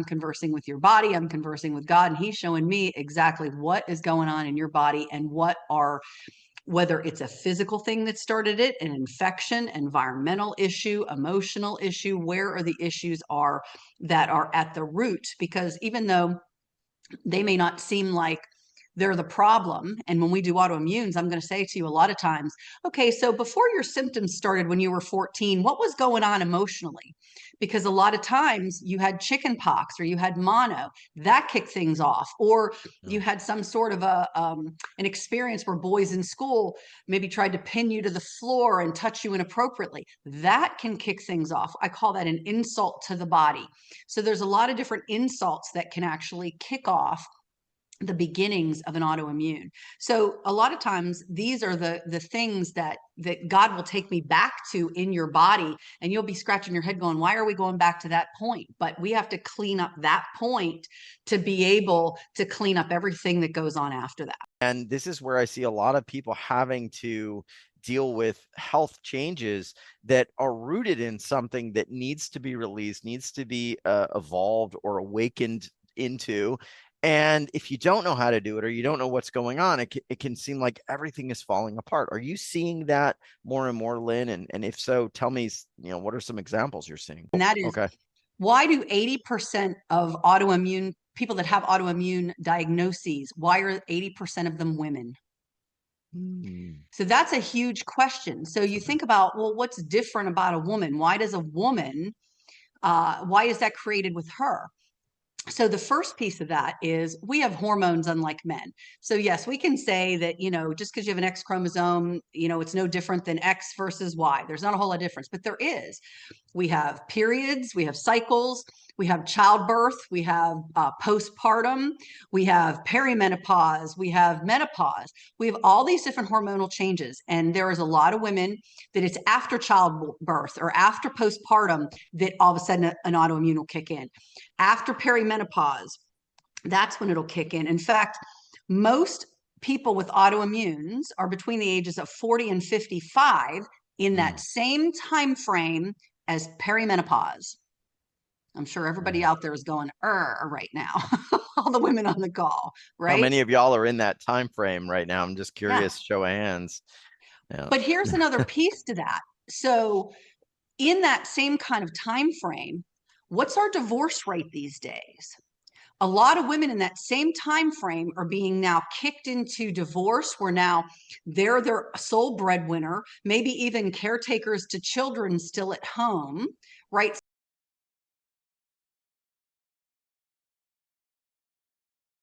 I'm conversing with your body, I'm conversing with God, and he's showing me exactly what is going on in your body and whether it's a physical thing that started it, an infection, environmental issue, emotional issue, where are the issues that are at the root? Because even though they may not seem like they're the problem. And when we do autoimmunes, I'm going to say to you a lot of times, okay, so before your symptoms started when you were 14, what was going on emotionally? Because a lot of times you had chicken pox or you had mono, that kicked things off, or you had some sort of an experience where boys in school maybe tried to pin you to the floor and touch you inappropriately. That can kick things off. I call that an insult to the body. So there's a lot of different insults that can actually kick off the beginnings of an autoimmune. So a lot of times these are the things that God will take me back to in your body, and you'll be scratching your head going, why are we going back to that point? But we have to clean up that point to be able to clean up everything that goes on after that. And this is where I see a lot of people having to deal with health changes that are rooted in something that needs to be released, needs to be evolved or awakened into. And if you don't know how to do it, or you don't know what's going on, it can seem like everything is falling apart. Are you seeing that more and more, Lynn? And if so, tell me, what are some examples you're seeing? And that is, okay. Why do 80% of autoimmune people that have autoimmune diagnoses, why are 80% of them women? So that's a huge question. So you think about, well, what's different about a woman? Why is that created with her? So the first piece of that is we have hormones unlike men. So yes, we can say that, just because you have an X chromosome, it's no different than X versus Y. There's not a whole lot of difference, but there is. We have periods, we have cycles, we have childbirth, we have postpartum, we have perimenopause, we have menopause. We have all these different hormonal changes. And there is a lot of women that it's after childbirth or after postpartum that all of a sudden an autoimmune will kick in. After perimenopause, that's when it'll kick in. In fact, most people with autoimmunes are between the ages of 40 and 55 in that same time frame as perimenopause. I'm sure everybody out there is going right now. All the women on the call, right? How many of y'all are in that time frame right now? I'm just curious. Yeah. Show of hands. Yeah. But here's another piece to that. So in that same kind of time frame, what's our divorce rate these days? A lot of women in that same time frame are being now kicked into divorce, where now they're their sole breadwinner, maybe even caretakers to children still at home, right?